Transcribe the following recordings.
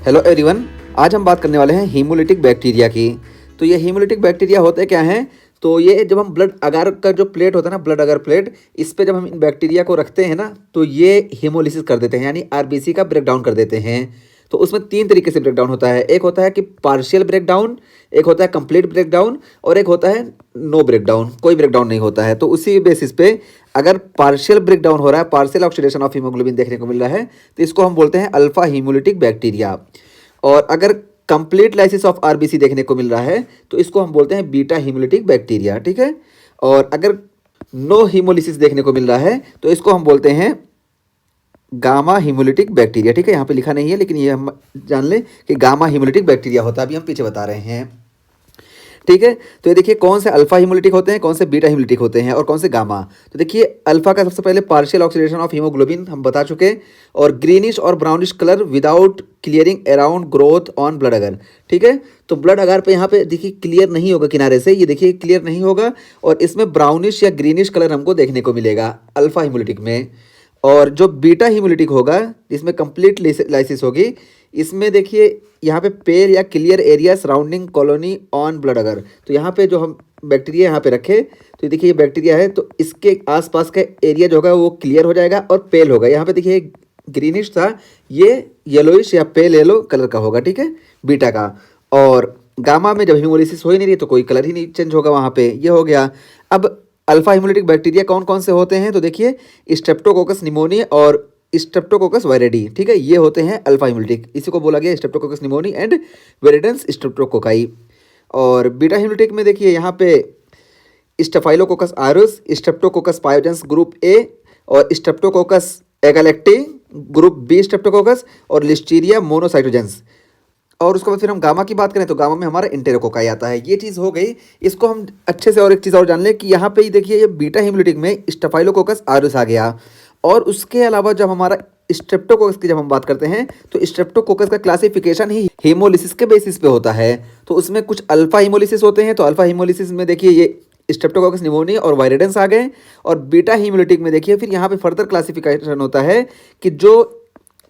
Hello everyone, आज हम बात करने वाले हैं हीमोलिटिक बैक्टीरिया की। तो ये हीमोलिटिक बैक्टीरिया होते क्या हैं? तो ये जब हम ब्लड अगार का जो प्लेट होता है ना, ब्लड अगार प्लेट, इस पे जब हम इन बैक्टीरिया को रखते हैं ना, तो ये हीमोलिसिस कर देते हैं, यानी आरबीसी का ब्रेकडाउन कर देते हैं। तो उसमें तीन तरीके से ब्रेकडाउन होता है। एक होता है कि पार्शियल ब्रेकडाउन, एक होता है कंप्लीट ब्रेकडाउन, और एक होता है नो ब्रेकडाउन, कोई ब्रेकडाउन नहीं होता है। तो उसी बेसिस पे अगर पार्शियल ब्रेकडाउन हो रहा है, पार्शियल ऑक्सीडेशन ऑफ हीमोग्लोबिन देखने को मिल रहा है, तो इसको हम बोलते हैं अल्फा हीमोलिटिक बैक्टीरिया। और अगर कंप्लीट लाइसिस ऑफ आरबीसी देखने को मिल रहा है, तो इसको हम बोलते हैं बीटा हीमोलिटिक बैक्टीरिया। ठीक है। और अगर नो हीमोलिसिस देखने को मिल रहा है, तो इसको हम बोलते हैं गामा हीमोलिटिक बैक्टीरिया। ठीक है, यहाँ पे लिखा नहीं है, लेकिन ये हम जान लें कि गामा हीमोलिटिक बैक्टीरिया होता है। अभी हम पीछे बता रहे हैं। ठीक है। तो ये देखिए कौन से अल्फा हीमोलिटिक होते हैं, कौन से बीटा हीमोलिटिक होते हैं और कौन से गामा। तो देखिए अल्फा का सबसे पहले पार्शियल ऑक्सीडेशन ऑफ हीमोग्लोबिन हम बता चुके, और ग्रीनिश और brownish colour without clearing around growth on blood अगर। ठीक है। तो ब्लड अगर पे यहाँ पे देखिए क्लियर नहीं होगा किनारे से, ये देखिए क्लियर नहीं होगा, और इसमें ब्राउनिश या ग्रीनिश कलर हमको देखने को मिलेगा अल्फा हीमोलिटिक में। और जो बीटा हीमोलिटिक होगा, जिसमें कंप्लीट लाइसिस होगी, इसमें देखिए यहाँ पे पेल या clear area surrounding colony on blood अगर। तो यहाँ पे जो हम बैक्टीरिया यहाँ पे रखे, तो देखिए ये बैक्टीरिया है, तो इसके आसपास का एरिया जो होगा वो क्लियर हो जाएगा और पेल होगा। यहाँ पे देखिए ग्रीनिश था, ये येलोइश या पेल येलो कलर का होगा। ठीक है, बीटा का। और गामा में जब हीमोलिसिस हो ही नहीं रही, तो कोई कलर ही नहीं चेंज होगा वहाँ पे। ये हो गया। अब अल्फा हीमोलिटिक बैक्टीरिया कौन कौन से होते हैं? तो देखिए स्ट्रेप्टोकोकस निमोनी और स्ट्रेप्टोकोकस वायरिडी। ठीक है, ये होते हैं अल्फा हीमोलिटिक। इसी को बोला गया streptococcus pneumoniae and viridans streptococci. और बीटा हीमोलिटिक में देखिए यहाँ पे staphylococcus aureus, streptococcus pyogenes group A, और streptococcus agalactiae group B streptococcus, और लिस्टीरिया मोनोसाइटोजेंस। और उसके बाद फिर हम गामा की बात करें, तो गामा में हमारा इंटेरोकोकाई आता है। ये चीज़ हो गई। इसको हम अच्छे से और एक चीज़ और जान लें कि यहाँ पे ही देखिए ये बीटा हीमोलिटिक में स्टेफाइलोकोकस आयरस आ गया। और उसके अलावा जब हमारा स्ट्रेप्टोकोकस की जब हम बात करते हैं, तो स्ट्रेप्टोकोकस का क्लासिफिकेशन ही हीमोलिसिस के बेसिस पे होता है। तो उसमें कुछ अल्फा हीमोलिसिस होते हैं। तो अल्फा हीमोलिसिस में देखिए ये स्ट्रेप्टोकोकस निमोनी और वायरिडेंस आ गए। और बीटा हीमोलिटिक में देखिए फिर यहाँ पे फर्दर क्लासिफिकेशन होता है कि जो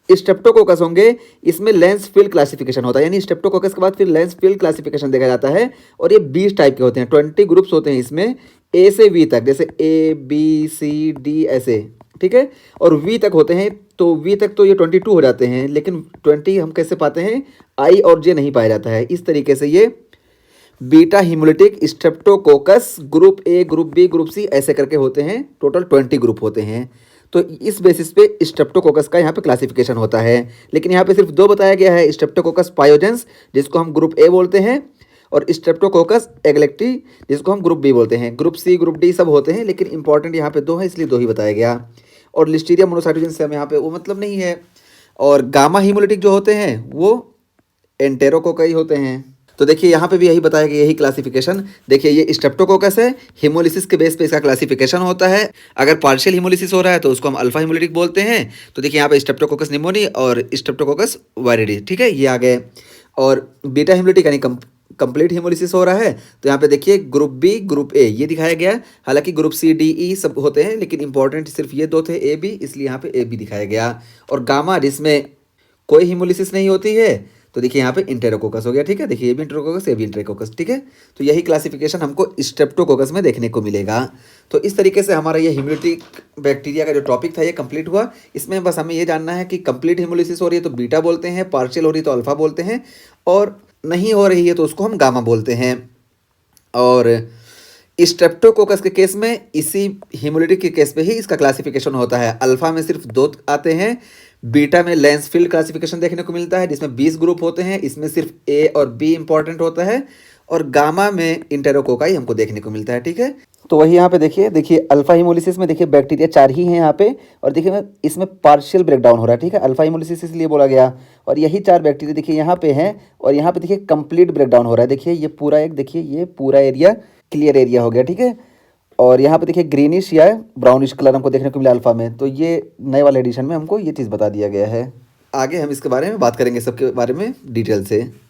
स्ट्रेप्टोकोकस होंगे, इसमें लेंस फील्ड क्लासिफिकेशन होता है, यानी स्ट्रेप्टोकोकस के बाद फिर लेंस फील्ड क्लासिफिकेशन देखा जाता है। और ये 20 टाइप के होते हैं, 20 ग्रुप्स होते हैं इसमें, ए से वी तक, जैसे ए बी सी डी ऐसे। ठीक है। और वी तक होते हैं, तो वी तक तो ये 22 हो जाते हैं, लेकिन 20 हम कैसे पाते हैं? आई और जे नहीं पाया जाता है। इस तरीके से ये beta haemolytic streptococcus group A, group B, group C ऐसे करके होते हैं। टोटल 20 ग्रुप होते हैं। तो इस बेसिस पे स्ट्रेप्टोकोकस का यहाँ पे क्लासिफिकेशन होता है। लेकिन यहाँ पे सिर्फ दो बताया गया है, स्ट्रेप्टोकोकस पायोजेंस जिसको हम ग्रुप ए बोलते हैं, और स्ट्रेप्टोकोकस एगलेक्टी जिसको हम ग्रुप बी बोलते हैं। ग्रुप सी, ग्रुप डी सब होते हैं, लेकिन इंपॉर्टेंट यहाँ पे दो है, इसलिए दो ही बताया गया। और लिस्टीरिया मोनोसाइटोजेंस से हम यहाँ पे वो मतलब नहीं है। और गामा हीमोलिटिक जो होते हैं वो एंटेरोकोकाई होते हैं। तो देखिए यहाँ पे भी यही बताया गया, यही क्लासिफिकेशन। देखिए ये स्ट्रेप्टोकोकस है, हीमोलिसिस के बेस पे इसका क्लासिफिकेशन होता है। अगर पार्शियल हीमोलिसिस हो रहा है तो उसको हम अल्फा हीमोलिटिक बोलते हैं। तो देखिए यहाँ पे स्ट्रेप्टोकोकस निमोनी और स्ट्रेप्टोकोकस वायरिडी। ठीक है, ये आ गए। और बीटा हीमोलिटिक यानी कंप्लीट हीमोलिसिस हो रहा है, तो यहाँ पे देखिए ग्रुप बी, ग्रुप ए ये दिखाया गया। हालांकि ग्रुप सी, डी, ई सब होते हैं, लेकिन इंपॉर्टेंट सिर्फ ये दो थे, ए बी, इसलिए यहाँ पे ए बी दिखाया गया। और गामा जिसमें कोई हीमोलिसिस नहीं होती है, तो देखिए यहाँ पे इंटेरोकोकस हो गया। ठीक है, देखिए ये भी इंटेरोकोकस, ये भी इंटेरोकोकस। ठीक है, तो यही क्लासिफिकेशन हमको स्ट्रेप्टोकोकस में देखने को मिलेगा। तो इस तरीके से हमारा ये हीमोलिटिक बैक्टीरिया का जो टॉपिक था ये कंप्लीट हुआ। इसमें बस हमें ये जानना है कि कंप्लीट हीमोलिसिस हो रही है तो बीटा बोलते हैं, पार्शियल हो रही है तो अल्फा बोलते हैं, और नहीं हो रही है तो उसको हम गामा बोलते हैं। और स्ट्रेप्टोकोकस के केस में, इसी हीमोलिटिक के केस पे ही इसका क्लासिफिकेशन होता है। अल्फा में सिर्फ दो आते हैं, बीटा में लेंस फील्ड क्लासिफिकेशन देखने को मिलता है जिसमें 20 ग्रुप होते हैं, इसमें सिर्फ ए और बी इंपॉर्टेंट होता है, और गामा में इंटेरोकोकाई हमको देखने को मिलता है। ठीक है, तो वही यहाँ पे देखिए अल्फा हीमोलिसिस में देखिए बैक्टीरिया 4 ही हैं यहाँ पे, और देखिए इसमें पार्शियल ब्रेकडाउन हो रहा है। ठीक है, अल्फा हीमोलिसिस इसलिए बोला गया। और यही 4 बैक्टीरिया देखिए यहाँ पे हैं, और यहाँ पे देखिए कंप्लीट ब्रेकडाउन हो रहा है। देखिए ये पूरा एक, देखिए ये पूरा एरिया क्लियर एरिया हो गया। ठीक है, और यहाँ पे देखिए ग्रीनिश या ब्राउनिश कलर हमको देखने को मिला अल्फा में। तो ये नए वाले एडिशन में हमको ये चीज़ बता दिया गया है। आगे हम इसके बारे में बात करेंगे, सबके बारे में डिटेल से।